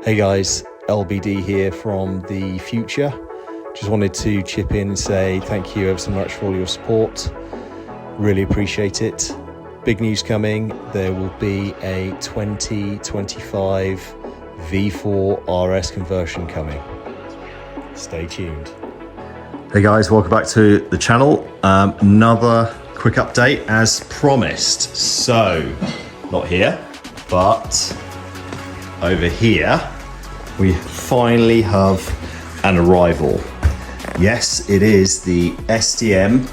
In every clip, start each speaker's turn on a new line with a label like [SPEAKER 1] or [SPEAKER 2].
[SPEAKER 1] Hey guys, LBD here from the future. Just wanted to chip in and say thank you ever so much for all your support. Really appreciate it. Big news coming. There will be a 2025 V4 RS conversion coming. Stay tuned. Hey guys, welcome back to the channel. Another quick update as promised. So, not here, but over here, we finally have an arrival. Yes, it is the STM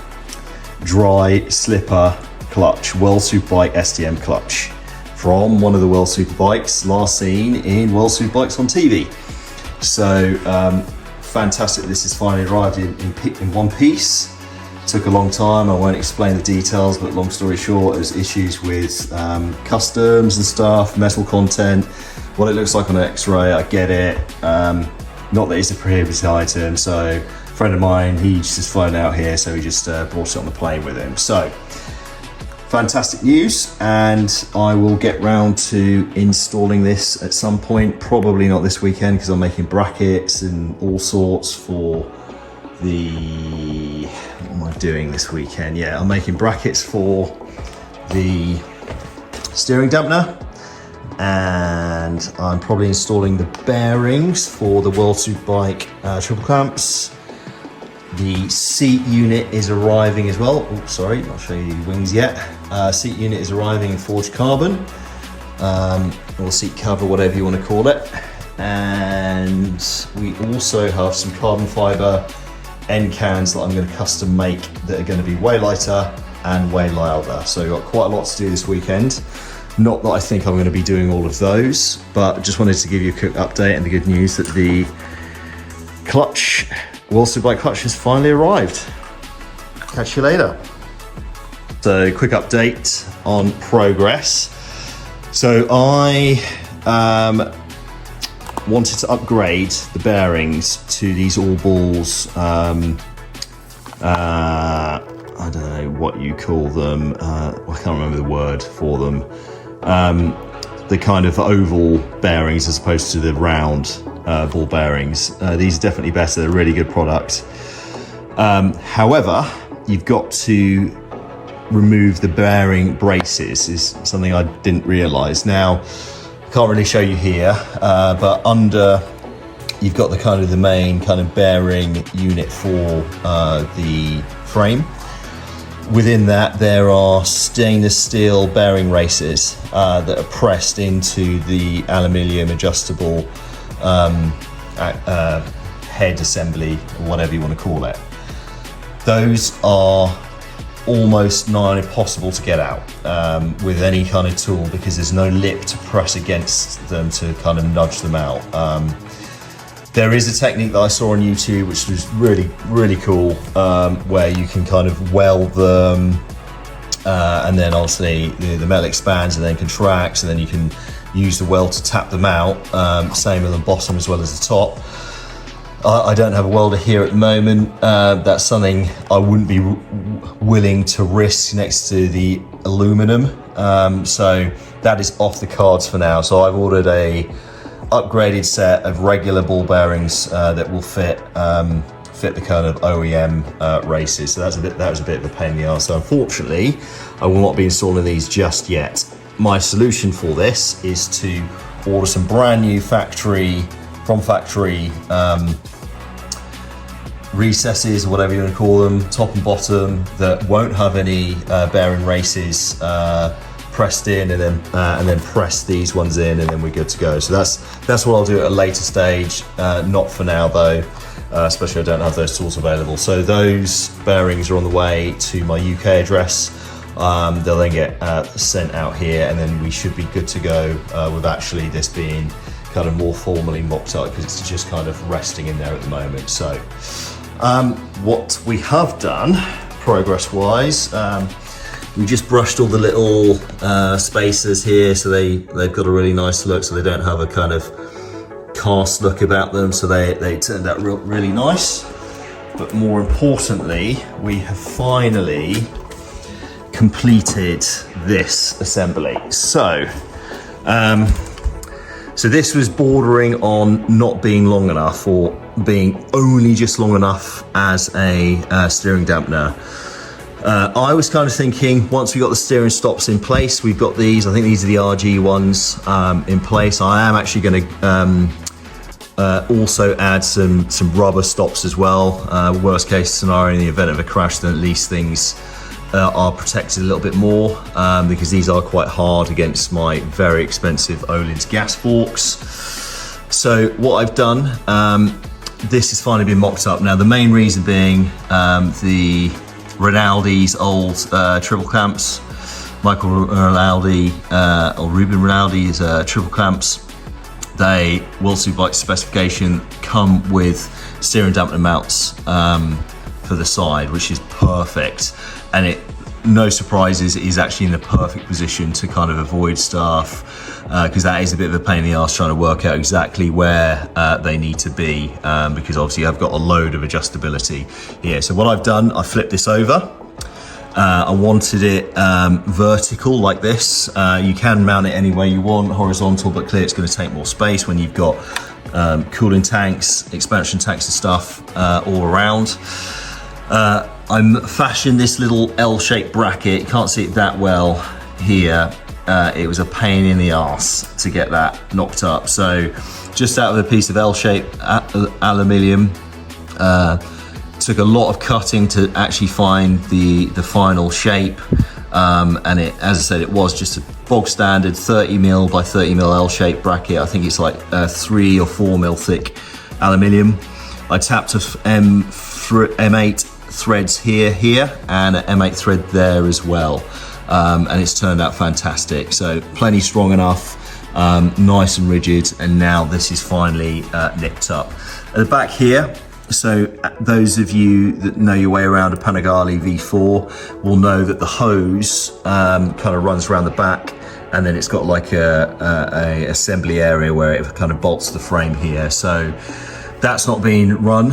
[SPEAKER 1] dry slipper clutch, World SuperBike STM clutch from one of the World SuperBikes, last seen in World SuperBikes on TV. So fantastic, this has finally arrived in one piece. Took a long time, I won't explain the details, but long story short, there's issues with customs and stuff, metal content, what it looks like on X-ray, I get it. Not that it's a prohibited item, so a friend of mine, he's just flown out here, so he just brought it on the plane with him. So, fantastic news, and I will get round to installing this at some point, probably not this weekend, because I'm making brackets and all sorts for the, what am I doing this weekend? Yeah, I'm making brackets for the steering dampener, and I'm probably installing the bearings for the World SuperBike triple clamps. The seat unit is arriving as well. Oh, sorry, I'll show you the wings yet. Seat unit is arriving in forged carbon, or seat cover, whatever you want to call it. And we also have some carbon fiber end cans that I'm going to custom make that are going to be way lighter and way louder. So we've got quite a lot to do this weekend. Not that I think I'm going to be doing all of those, but just wanted to give you a quick update and the good news that the clutch, World SuperBike clutch, has finally arrived. Catch you later. So quick update on progress. So I wanted to upgrade the bearings to these all balls. I don't know what you call them. I can't remember the word for them. The kind of oval bearings as opposed to the round ball bearings. These are definitely better. They're a really good product. However, you've got to remove the bearing braces. Is something I didn't realize. Now, I can't really show you here, but under you've got the main kind of bearing unit for the frame. Within that, there are stainless steel bearing races that are pressed into the aluminium adjustable head assembly, or whatever you want to call it. Those are almost nigh impossible to get out with any kind of tool, because there's no lip to press against them to kind of nudge them out. There is a technique that I saw on YouTube which was really, really cool, where you can kind of weld them, and then obviously the metal expands and then contracts, and then you can use the weld to tap them out, same on the bottom as well as the top. I don't have a welder here at the moment. That's something I wouldn't be willing to risk next to the aluminum, so that is off the cards for now. So I've ordered a upgraded set of regular ball bearings that will fit the kind of OEM races. So that was a bit of a pain in the arse. So unfortunately, I will not be installing these just yet. My solution for this is to order some brand new factory recesses, or whatever you want to call them, top and bottom, that won't have any bearing races pressed in, and then press these ones in, and then we're good to go. So that's what I'll do at a later stage, not for now though, especially I don't have those tools available. So those bearings are on the way to my UK address. They'll then get sent out here, and then we should be good to go with actually this being kind of more formally mocked up, because it's just kind of resting in there at the moment. So what we have done progress wise, we just brushed all the little spacers here, so they've got a really nice look, so they don't have a kind of cast look about them, so they turned out really nice. But more importantly, we have finally completed this assembly. So So this was bordering on not being long enough, or being only just long enough as a steering dampener. I was kind of thinking, once we got the steering stops in place, we've got these, I think these are the RG ones in place. I am actually going to also add some rubber stops as well. Worst case scenario, in the event of a crash, then at least things are protected a little bit more, because these are quite hard against my very expensive Öhlins gas forks. So what I've done, this has finally been mocked up. Now the main reason being the Rinaldi's old triple clamps, Michael Rinaldi or Ruben Rinaldi's triple clamps, they World SuperBike specification come with steering dampener mounts for the side, which is perfect. And it, no surprises, it is actually in the perfect position to kind of avoid stuff, because that is a bit of a pain in the arse trying to work out exactly where they need to be, because obviously I've got a load of adjustability here. So what I've done, I flipped this over. I wanted it vertical like this. You can mount it any way you want, horizontal, but clearly it's going to take more space when you've got cooling tanks, expansion tanks and stuff all around. I'm fashioned this little L-shaped bracket. You can't see it that well here. It was a pain in the arse to get that knocked up. So just out of a piece of L-shaped aluminium, took a lot of cutting to actually find the final shape. And it, as I said, it was just a bog standard 30mm by 30mm L-shaped bracket. I think it's like 3 or 4mm thick aluminium. I tapped a M8 threads here and an M8 thread there as well, and it's turned out fantastic. So plenty strong enough, nice and rigid, and now this is finally nipped up at the back here. So those of you that know your way around a Panigale V4 will know that the hose kind of runs around the back, and then it's got like a assembly area where it kind of bolts the frame here. So that's not being run.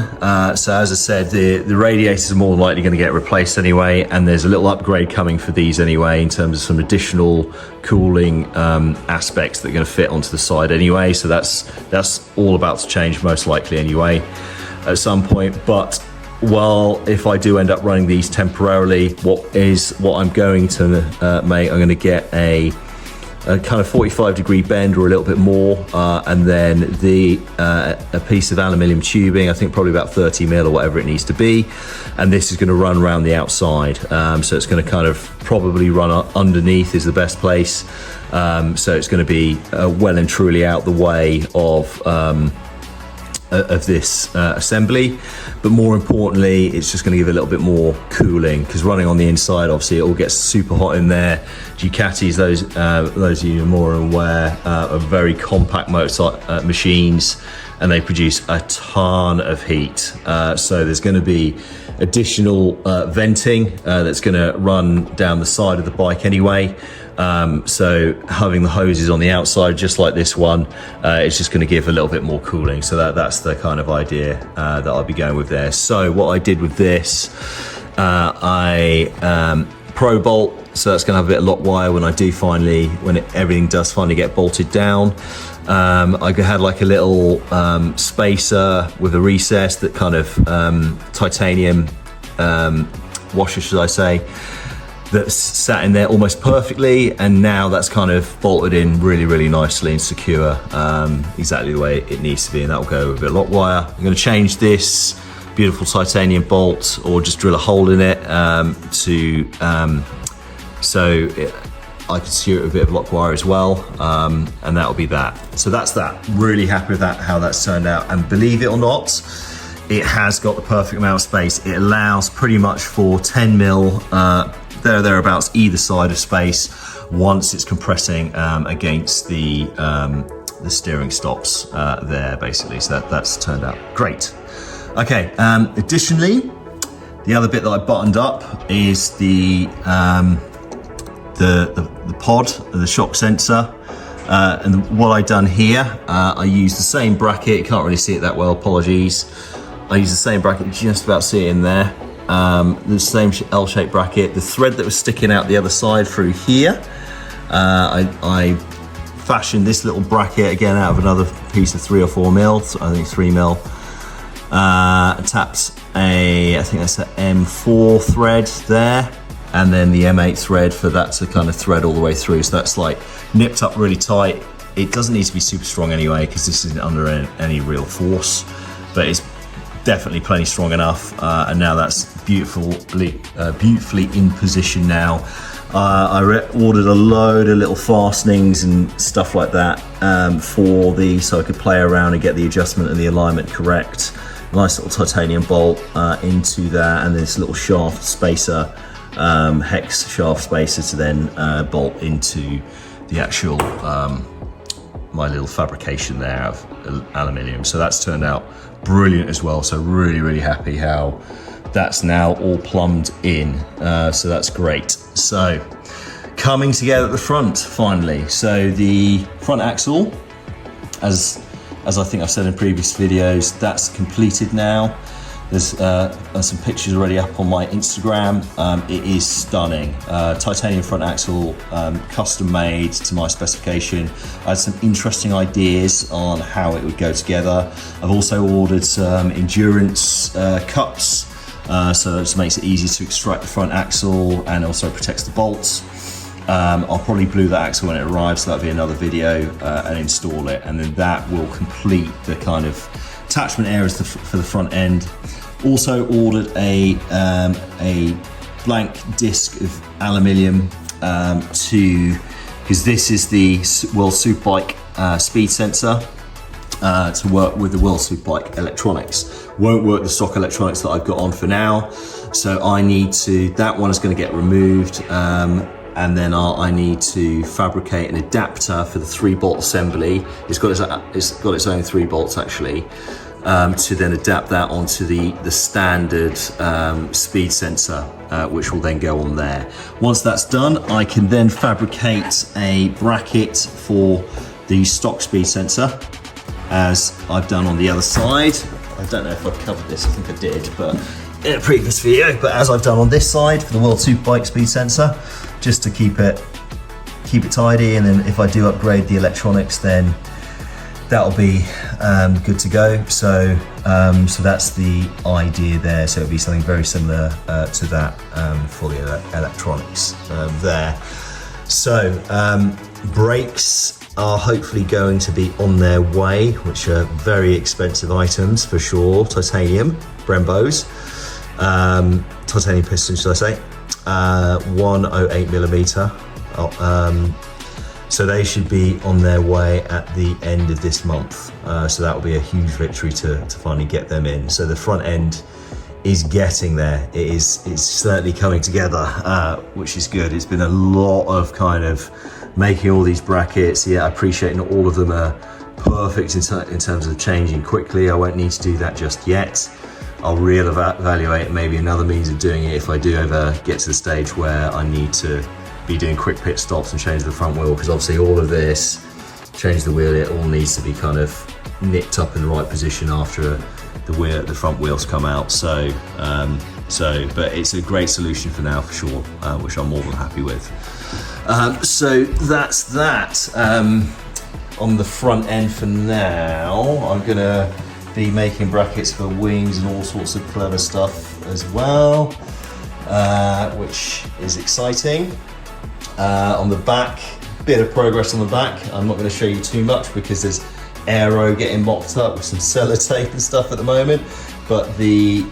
[SPEAKER 1] So as I said, the radiators are more than likely going to get replaced anyway, and there's a little upgrade coming for these anyway in terms of some additional cooling aspects that are going to fit onto the side anyway. So that's all about to change most likely anyway at some point. But well, if I do end up running these temporarily, what I'm going to make, I'm going to get a kind of 45-degree bend or a little bit more, and then a piece of aluminium tubing, I think probably about 30mm or whatever it needs to be, and this is going to run around the outside. So it's going to kind of probably run underneath is the best place. So it's going to be well and truly out the way of this assembly, but more importantly, it's just going to give it a little bit more cooling, because running on the inside, obviously it all gets super hot in there. Ducatis, those of you more aware, are very compact motor machines, and they produce a ton of heat. So there's going to be additional venting that's going to run down the side of the bike anyway. So having the hoses on the outside, just like this one, it's just going to give a little bit more cooling. So that's the kind of idea that I'll be going with there. So what I did with this, I pro bolt, so that's going to have a bit of lock wire when I do finally, everything does finally get bolted down. I had like a little spacer with a recess that kind of titanium washer, should I say, that sat in there almost perfectly, and now that's kind of bolted in really nicely and secure, exactly the way it needs to be, and that will go with a bit of lock wire. I'm going to change this beautiful titanium bolt, or just drill a hole in it I can secure it with a bit of lock wire as well, and that'll be that. So that's that. Really happy with that, how that's turned out, and believe it or not, it has got the perfect amount of space. It allows pretty much for 10mm thereabouts either side of space once it's compressing against the steering stops there, basically. So that's turned out great. Okay, additionally, the other bit that I buttoned up is the pod, the shock sensor. And what I've done here, I use the same bracket. You can't really see it that well, apologies. I use the same bracket, just about see it in there. The same L-shaped bracket. The thread that was sticking out the other side through here, I fashioned this little bracket again out of another piece of 3 or 4 mil, so I think 3 mil. Tapped I think that's an M4 thread there, and then the M8 thread for that to kind of thread all the way through. So that's like nipped up really tight. It doesn't need to be super strong anyway, because this isn't under any real force, but it's definitely plenty strong enough. And now that's beautifully in position now. I ordered a load of little fastenings and stuff like that for these, so I could play around and get the adjustment and the alignment correct. Nice little titanium bolt into that, and this little shaft spacer, hex shaft spacer to then bolt into the actual my little fabrication there of aluminium. So that's turned out brilliant as well. So really happy how that's now all plumbed in. So that's great. So coming together at the front finally. So the front axle, as I think I've said in previous videos, that's completed now. There's some pictures already up on my Instagram. It is stunning. Titanium front axle, custom made to my specification. I had some interesting ideas on how it would go together. I've also ordered some endurance cups, so it just makes it easy to extract the front axle and also protects the bolts. I'll probably glue that axle when it arrives, so that'll be another video, and install it, and then that will complete the kind of attachment areas for the front end. Also ordered a blank disc of aluminium because this is the World SuperBike speed sensor to work with the World SuperBike electronics. Won't work the stock electronics that I've got on for now, so I need to, that one is going to get removed, and then I need to fabricate an adapter for the 3-bolt assembly. It's got its own 3 bolts actually, to then adapt that onto the standard speed sensor, which will then go on there. Once that's done, I can then fabricate a bracket for the stock speed sensor, as I've done on the other side. I don't know if I've covered this, I think I did, but in a previous video, but as I've done on this side for the World SuperBike speed sensor, just to keep it tidy, and then if I do upgrade the electronics, then that'll be good to go. So that's the idea there. So it'll be something very similar to that for the electronics there. So brakes are hopefully going to be on their way, which are very expensive items for sure. Titanium Brembos, titanium pistons, should I say, 108mm. So they should be on their way at the end of this month. So that will be a huge victory to finally get them in. So the front end is getting there. It's certainly coming together, which is good. It's been a lot of kind of making all these brackets. Yeah, I appreciate not all of them are perfect in terms of changing quickly. I won't need to do that just yet. I'll reevaluate maybe another means of doing it if I do ever get to the stage where I need to be doing quick pit stops and change the front wheel, because obviously all of this, change the wheel, it all needs to be kind of nipped up in the right position after the front wheels come out. So but it's a great solution for now for sure, which I'm more than happy with. So that's that on the front end for now. I'm gonna be making brackets for wings and all sorts of clever stuff as well, which is exciting. On the back, bit of progress on the back. I'm not going to show you too much because there's aero getting mocked up with some sellotape and stuff at the moment, but the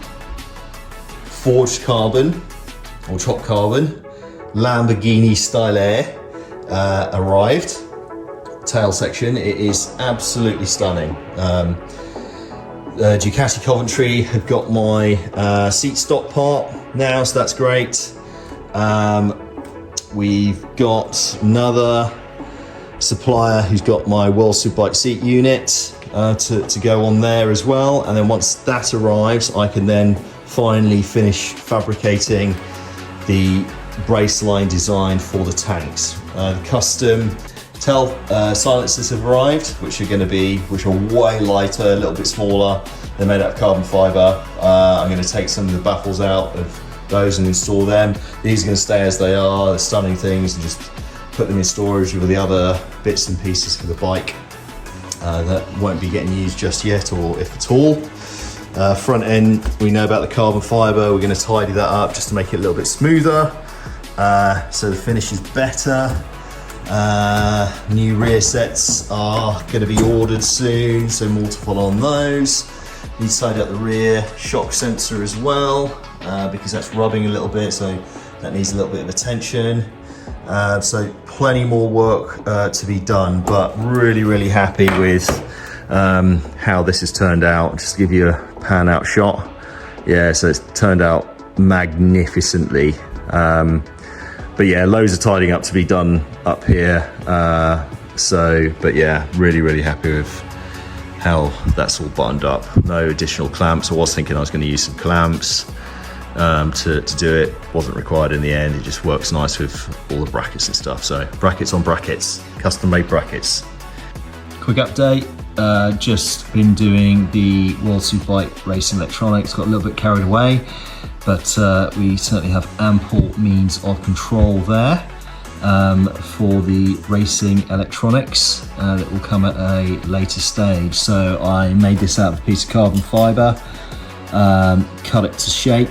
[SPEAKER 1] forged carbon or top carbon Lamborghini style air arrived. Tail section, it is absolutely stunning. Ducati Coventry have got my seat stock part now, so that's great. We've got another supplier who's got my World SuperBike seat unit to go on there as well, and then once that arrives, I can then finally finish fabricating the brace line design for the tanks. The custom tail silencers have arrived, which are way lighter, a little bit smaller. They're made out of carbon fiber. I'm going to take some of the baffles out of those and install them. These are going to stay as they are. They're stunning things, and just put them in storage with the other bits and pieces for the bike that won't be getting used just yet, or if at all. Front end, we know about the carbon fiber. We're going to tidy that up just to make it a little bit smoother, so the finish is better. New rear sets are going to be ordered soon, so more to follow on those. Need to tidy up the rear shock sensor as well, because that's rubbing a little bit, so that needs a little bit of attention. So plenty more work to be done, but really happy with how this has turned out. Just to give you a pan out shot. Yeah, so it's turned out magnificently. But yeah, loads of tidying up to be done up here. But yeah, really happy with how that's all buttoned up. No additional clamps. I was thinking I was going to use some clamps to do it. Wasn't required in the end. It just works nice with all the brackets and stuff. So brackets on brackets, custom made brackets. Quick update. Just been doing the World SuperBike racing electronics. Got a little bit carried away, but we certainly have ample means of control there for the racing electronics that will come at a later stage. So I made this out of a piece of carbon fiber, cut it to shape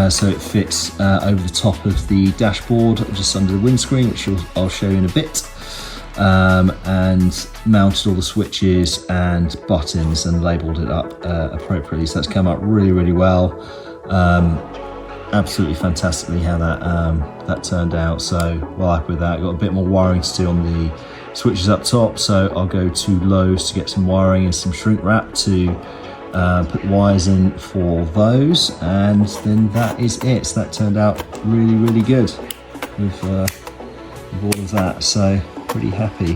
[SPEAKER 1] so it fits over the top of the dashboard, just under the windscreen, which I'll show you in a bit. And mounted all the switches and buttons and labelled it up appropriately. So that's come out really well. Absolutely fantastically how that turned out. So well happy with that. Got a bit more wiring to do on the switches up top, so I'll go to Lowe's to get some wiring and some shrink wrap to put the wires in for those, and then that is it. So that turned out really good with all of that. So pretty happy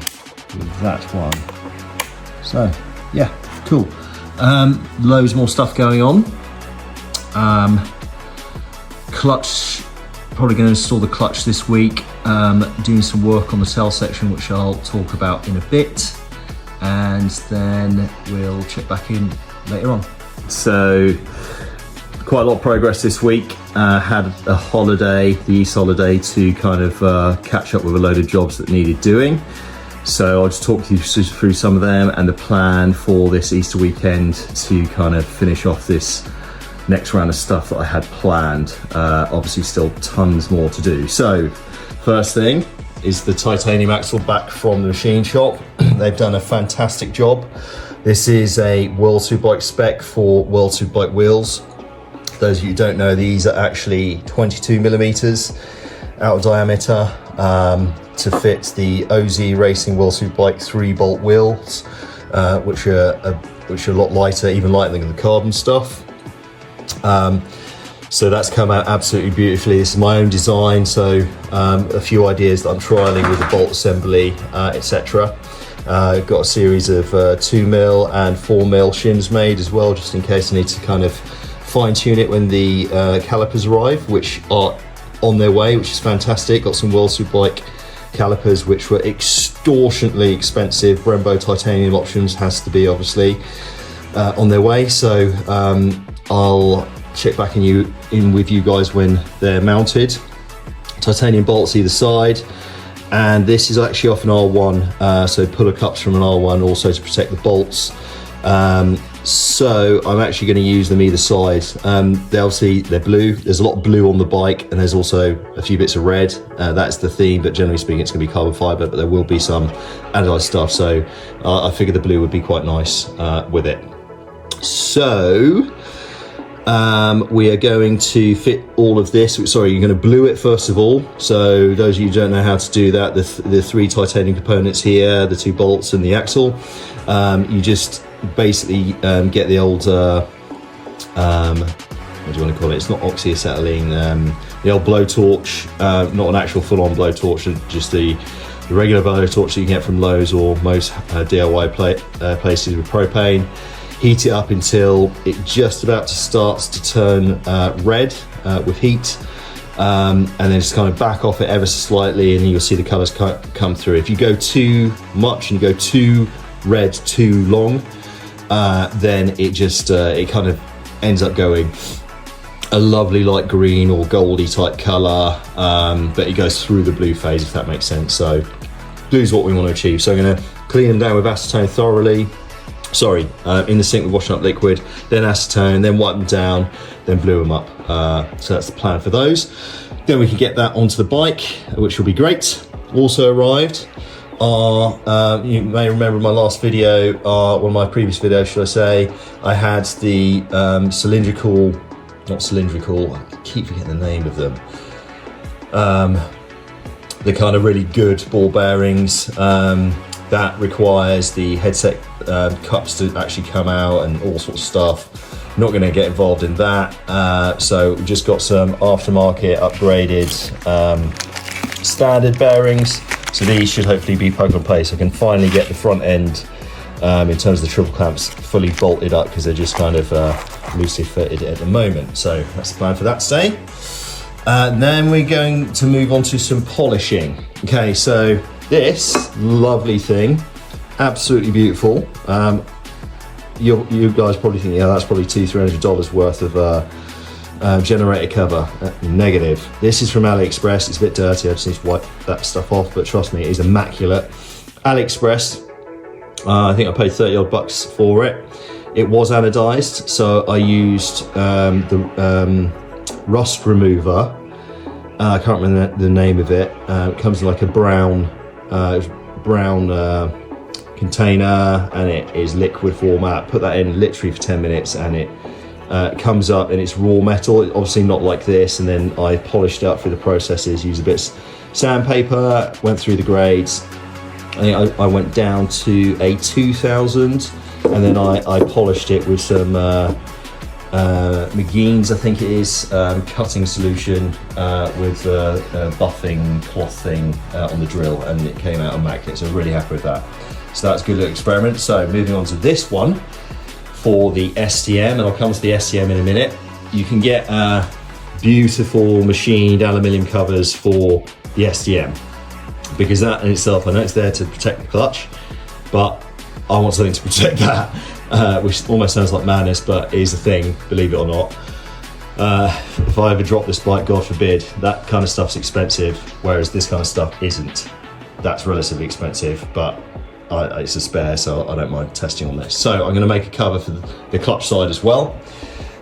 [SPEAKER 1] with that one. So yeah, cool. Loads more stuff going on. Clutch, probably going to install the clutch this week. Doing some work on the tail section, which I'll talk about in a bit, and then we'll check back in later on. So quite a lot of progress this week. Had a holiday, the East holiday, to kind of catch up with a load of jobs that needed doing. So I'll just talk you through some of them and the plan for this Easter weekend to kind of finish off this next round of stuff that I had planned. Obviously still tons more to do. So first thing is the titanium axle back from the machine shop. They've done a fantastic job. This is a World SuperBike spec for World SuperBike wheels. Those of you who don't know, these are actually 22 millimeters out of diameter to fit the OZ Racing World SuperBike 3-bolt wheels, which are a lot lighter, even lighter than the carbon stuff. So that's come out absolutely beautifully. This is my own design, so a few ideas that I'm trialing with the bolt assembly, etc. I've got a series of 2mm and 4mm shims made as well, just in case I need to kind of fine tune it when the calipers arrive, which are on their way, which is fantastic. Got some World SuperBike calipers which were extortionately expensive. Brembo titanium options has to be obviously on their way, so I'll check back in with you guys when they're mounted. Titanium bolts either side, and this is actually off an R1, so puller cups from an R1 also to protect the bolts. So I'm actually going to use them either side. They're blue. There's a lot of blue on the bike, and there's also a few bits of red. That's the theme, but generally speaking it's going to be carbon fiber, but there will be some anodized stuff, so I figured the blue would be quite nice with it. So we are going to fit all of this. Sorry, you're going to blue it first of all. So those of you who don't know how to do that, the three titanium components here, the 2 bolts and the axle, you just basically get the old what do you want to call it? It's not oxyacetylene, the old blowtorch, not an actual full-on blowtorch, just the regular blowtorch that you can get from Lowe's or most DIY places with propane. Heat it up until it just about starts to turn red with heat, and then just kind of back off it ever so slightly, and you'll see the colours come through. If you go too much and you go too red too long, then it just it kind of ends up going a lovely light green or goldy type color, but it goes through the blue phase, if that makes sense. So blue is what we want to achieve. So I'm going to clean them down with acetone thoroughly. Sorry, in the sink with washing up liquid, then acetone, then wipe them down, then blue them up. So that's the plan for those. Then we can get that onto the bike, which will be great. Also arrived are, you may remember my last video, one of my previous videos, should I say, I had the cylindrical, not cylindrical, I keep forgetting the name of them. The kind of really good ball bearings that requires the headset cups to actually come out and all sorts of stuff. Not going to get involved in that. So we've just got some aftermarket upgraded standard bearings. So these should hopefully be plug and play. So I can finally get the front end in terms of the triple clamps fully bolted up, because they're just kind of loosely fitted at the moment. So that's the plan for that today. Then we're going to move on to some polishing. Okay, so this lovely thing, absolutely beautiful. You guys probably think, yeah, that's probably $200-300 worth of generator cover. Negative. This is from AliExpress. It's a bit dirty. I just need to wipe that stuff off, but trust me, it is immaculate. AliExpress. I think I paid $30 for it. It was anodized, so I used the rust remover. I can't remember the name of it. It comes in like a brown container, and it is liquid format. Put that in literally for 10 minutes and it comes up, and it's raw metal. Obviously not like this, and then I polished it up through the processes, used a bit of sandpaper, went through the grades. I went down to a 2000, and then I polished it with some McGean's, I think it is, cutting solution with a buffing cloth thing on the drill, and it came out immaculate, so I'm really happy with that. So that's a good little experiment. So moving on to this one for the STM, and I'll come to the STM in a minute. You can get beautiful machined aluminium covers for the STM, because that in itself, I know it's there to protect the clutch, but I want something to protect that, which almost sounds like madness, but is a thing, believe it or not. If I ever drop this bike, God forbid, that kind of stuff's expensive, whereas this kind of stuff isn't. That's relatively expensive, but it's a spare, so I don't mind testing on this. So I'm going to make a cover for the clutch side as well.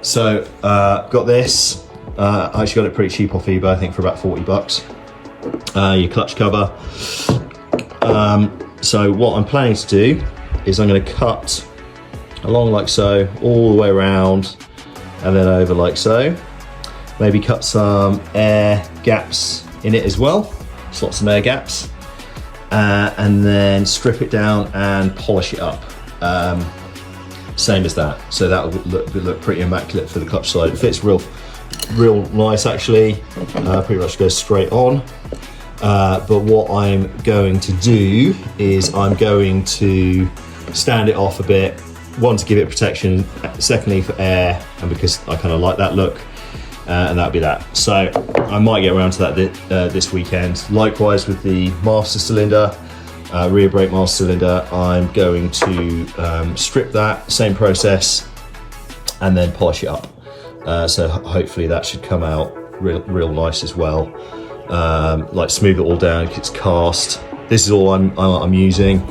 [SPEAKER 1] So got this. I actually got it pretty cheap off eBay, I think for about $40. Your clutch cover. So what I'm planning to do is I'm going to cut along like so, all the way around, and then over like so. Maybe cut some air gaps in it as well, slots some air gaps, and then strip it down and polish it up. Same as that. So that will look pretty immaculate for the clutch side. It fits real nice actually. Pretty much goes straight on. But what I'm going to do is I'm going to stand it off a bit. One, to give it protection, secondly for air, and because I kind of like that look, and that'll be that. So I might get around to that this weekend. Likewise with the master cylinder, rear brake master cylinder, I'm going to strip that, same process, and then polish it up. So hopefully that should come out real nice as well. Like smooth it all down, it's cast. This is all I'm using.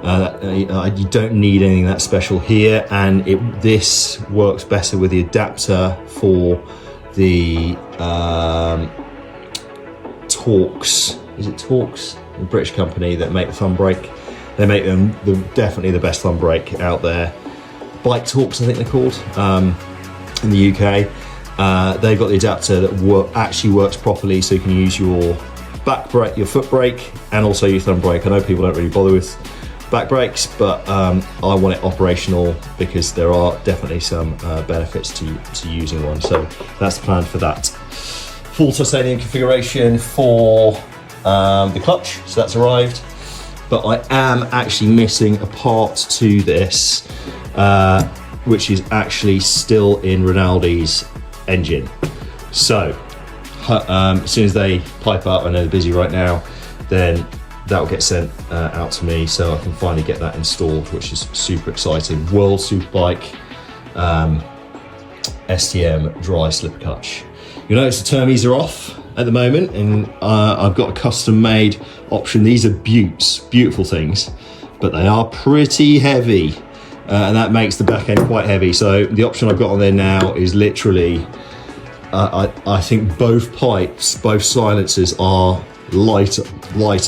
[SPEAKER 1] You don't need anything that special here, and this works better with the adapter for the Torx. Is it Torx? The British company that make the thumb brake. They make them definitely the best thumb brake out there. Bike Torx, I think they're called, in the UK. They've got the adapter that actually works properly, so you can use your back brake, your foot brake, and also your thumb brake. I know people don't really bother with back brakes, but I want it operational because there are definitely some benefits to using one. So that's the plan for that. Full titanium configuration for the clutch, so that's arrived. But I am actually missing a part to this, which is actually still in Rinaldi's engine. So as soon as they pipe up, I know they're busy right now, then that will get sent out to me, so I can finally get that installed, which is super exciting. World SuperBike STM dry slipper clutch. You'll notice the termies are off at the moment, and I've got a custom made option. These are buttes, beautiful things, but they are pretty heavy, and that makes the back end quite heavy. So the option I've got on there now is literally, I think both pipes, both silencers are lighter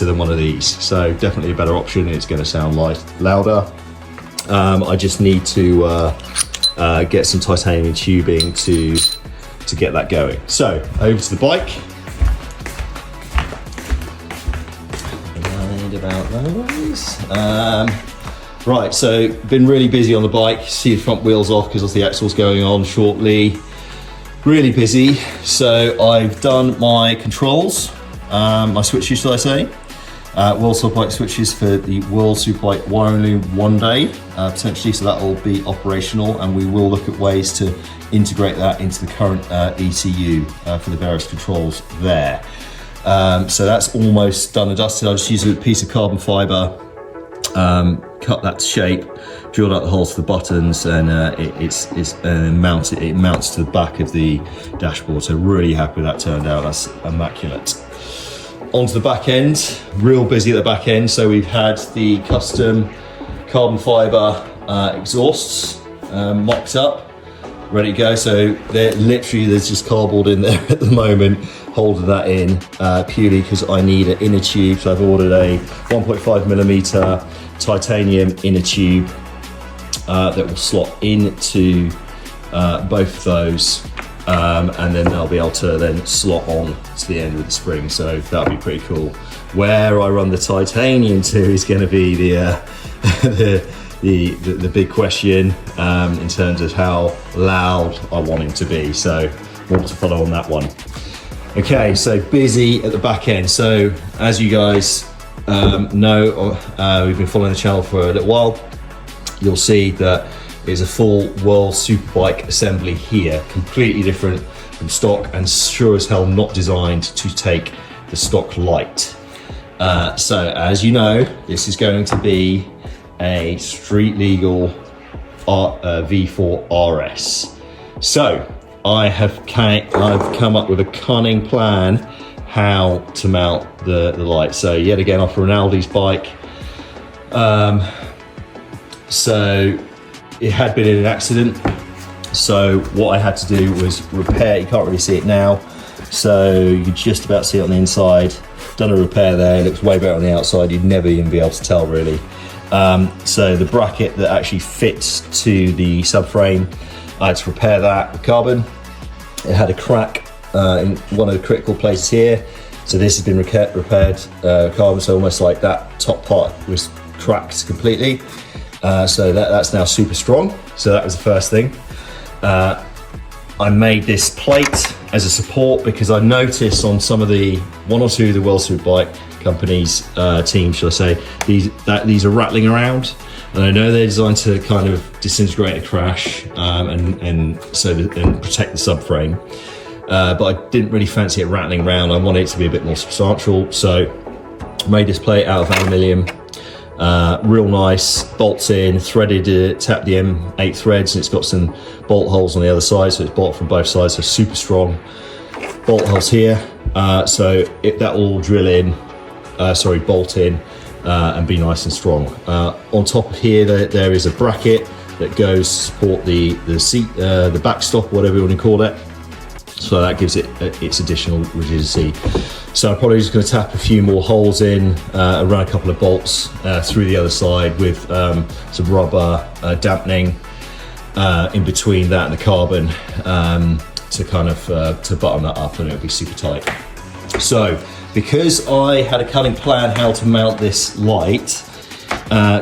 [SPEAKER 1] than one of these. So definitely a better option. It's going to sound louder. I just need to get some titanium tubing to get that going. So over to the bike. About those. Right, so been really busy on the bike. See the front wheels off because of the axles going on shortly. Really busy. So I've done my controls, my switches, should I say. World SuperBike switches for the World SuperBike only one day, potentially, so that will be operational, and we will look at ways to integrate that into the current ECU for the various controls there. So that's almost done and dusted. I just use a piece of carbon fiber, cut that to shape, drilled out the holes for the buttons, and it mounts to the back of the dashboard. So really happy that turned out. That's immaculate. Onto the back end, real busy at the back end. So we've had the custom carbon fiber exhausts mocked up, ready to go. So there's just cardboard in there at the moment, holding that in purely because I need an inner tube. So I've ordered a 1.5mm titanium inner tube that will slot into both of those, and then they'll be able to then slot on to the end with the spring. So that'll be pretty cool. Where I run the titanium to is going to be the big question in terms of how loud I want him to be. So more to follow on that one. Okay, so busy at the back end. So as you guys know, we've been following the channel for a little while. You'll see that there's a full World SuperBike assembly here, completely different from stock, and sure as hell not designed to take the stock light. So as you know, this is going to be a street legal V4 RS. So I've come up with a cunning plan how to mount the light. So yet again, off Ronaldo's bike. So it had been in an accident. So what I had to do was repair. You can't really see it now. So you can just about see it on the inside. Done a repair there. It looks way better on the outside. You'd never even be able to tell really. So the bracket that actually fits to the subframe, I had to repair that with carbon. It had a crack in one of the critical places here. So this has been repaired carbon, so almost like that top part was cracked completely. So that's now super strong. So that was the first thing. I made this plate as a support because I noticed on some of the one or two of the World SuperBike companies teams, should I say, these are rattling around, and I know they're designed to kind of disintegrate and crash and protect the subframe, but I didn't really fancy it rattling around. I wanted it to be a bit more substantial, so I made this plate out of aluminium, real nice, bolts in, threaded, tapped the M8 threads, and it's got some bolt holes on the other side, so it's bolted from both sides, so super strong bolt holes here. So that will drill in, bolt in, and be nice and strong. On top of here, there is a bracket that goes to support the seat, the backstop, whatever you want to call it. So that gives it its additional rigidity. So I'm probably just going to tap a few more holes in, around a couple of bolts through the other side with some rubber dampening in between that and the carbon to kind of to button that up, and it'll be super tight. So because I had a cunning plan how to mount this light,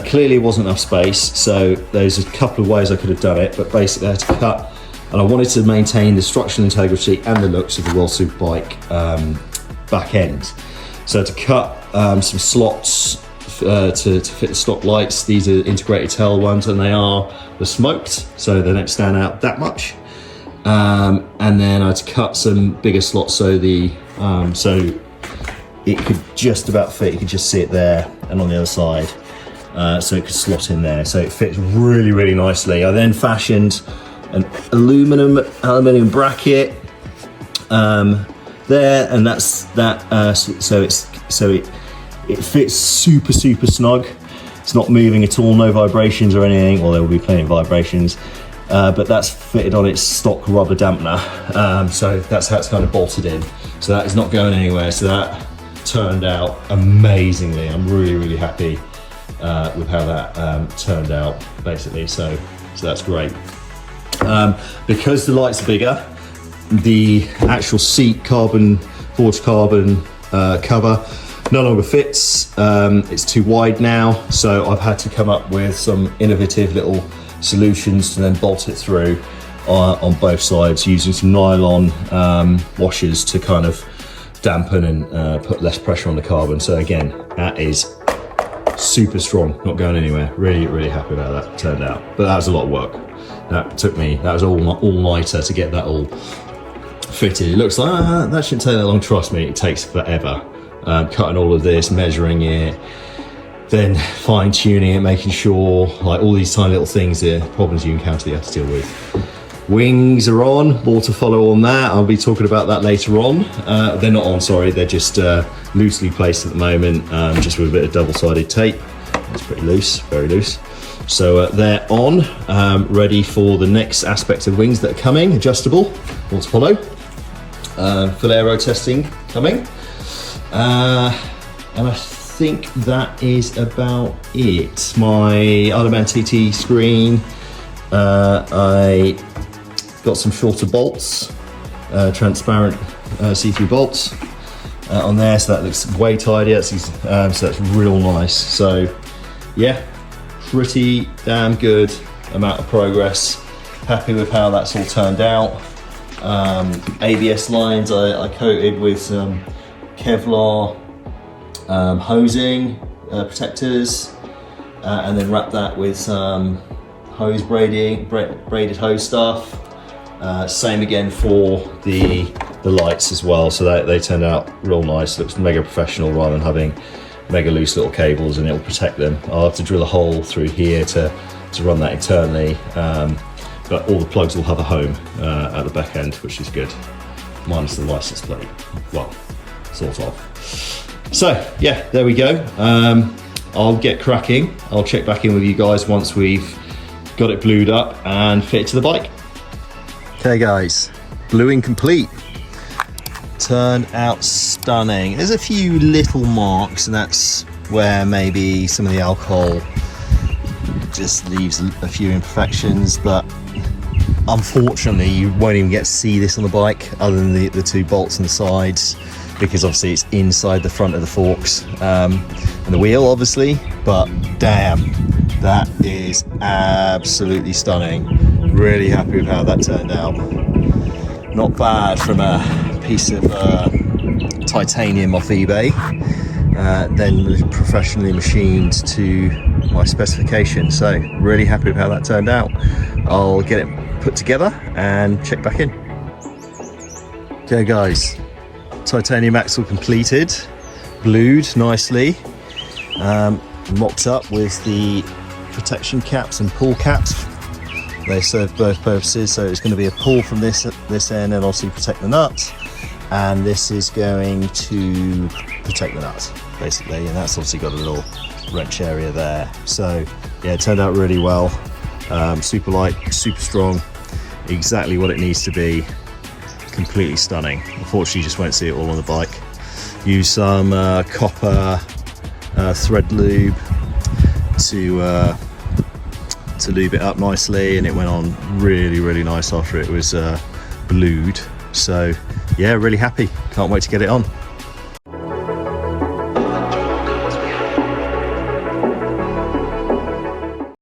[SPEAKER 1] clearly it wasn't enough space, so there's a couple of ways I could have done it, but basically I had to cut, and I wanted to maintain the structural integrity and the looks of the World SuperBike back end. So to cut some slots to fit the stock lights. These are integrated tail ones, and they're smoked, so they don't stand out that much. And then I'd cut some bigger slots so so it could just about fit. You could just see it there and on the other side, so it could slot in there. So it fits really, really nicely. I then fashioned an aluminium bracket there, and that's that. So it fits super snug. It's not moving at all, no vibrations or anything. Well, there will be plenty of vibrations, but that's fitted on its stock rubber dampener. So that's how it's kind of bolted in. So that is not going anywhere. So that turned out amazingly. I'm really happy with how that turned out, basically. So that's great. Because the lights are bigger, the actual seat forged carbon cover no longer fits. It's too wide now, so I've had to come up with some innovative little solutions to then bolt it through on both sides using some nylon washers to kind of dampen and put less pressure on the carbon. So again, that is super strong, not going anywhere. Really happy about that. It turned out, but that was a lot of work. That was all-nighter to get that all fitted. It looks like that shouldn't take that long. Trust me, it takes forever. Cutting all of this, measuring it, then fine-tuning it, making sure, like all these tiny little things, the problems you encounter that you have to deal with. Wings are on, more to follow on that. I'll be talking about that later on. They're not on, sorry, they're just loosely placed at the moment, just with a bit of double-sided tape. It's pretty loose, very loose. So they're on, ready for the next aspect of wings that are coming, adjustable, more to follow. Full aero testing coming. And I think that is about it. My Ironman TT screen, I got some shorter bolts, transparent see-through bolts on there, so that looks way tidier. So that's real nice. So yeah, pretty damn good amount of progress. Happy with how that's all turned out. ABS lines I coated with some Kevlar hosing protectors, and then wrap that with some hose braided hose stuff. Same again for the lights as well, so they turned out real nice. Looks mega professional rather than having mega loose little cables, and it'll protect them. I'll have to drill a hole through here to run that internally, but all the plugs will have a home at the back end, which is good, minus the license plate. Well, sort of. So yeah, there we go. I'll get cracking. I'll check back in with you guys once we've got it blued up and fitted to the bike. Okay guys, bluing complete. Turned out stunning. There's a few little marks, and that's where maybe some of the alcohol just leaves a few imperfections, but unfortunately you won't even get to see this on the bike other than the two bolts on the sides, because obviously it's inside the front of the forks and the wheel obviously, but damn, that is absolutely stunning. Really happy with how that turned out. Not bad from a piece of titanium off eBay, then professionally machined to my specification. So really happy with how that turned out. I'll get it put together and check back in. Okay guys, titanium axle completed, blued nicely, mocked up with the protection caps and pull caps. They serve both purposes, so it's going to be a pull from this end and obviously protect the nuts, and this is going to protect the nuts basically, and that's obviously got a little wrench area there. So yeah, it turned out really well. Super light, super strong, exactly what it needs to be. Completely stunning. Unfortunately, you just won't see it all on the bike. Use some copper thread lube to lube it up nicely, and it went on really nice after it was blued. So yeah, really happy. Can't wait to get it on.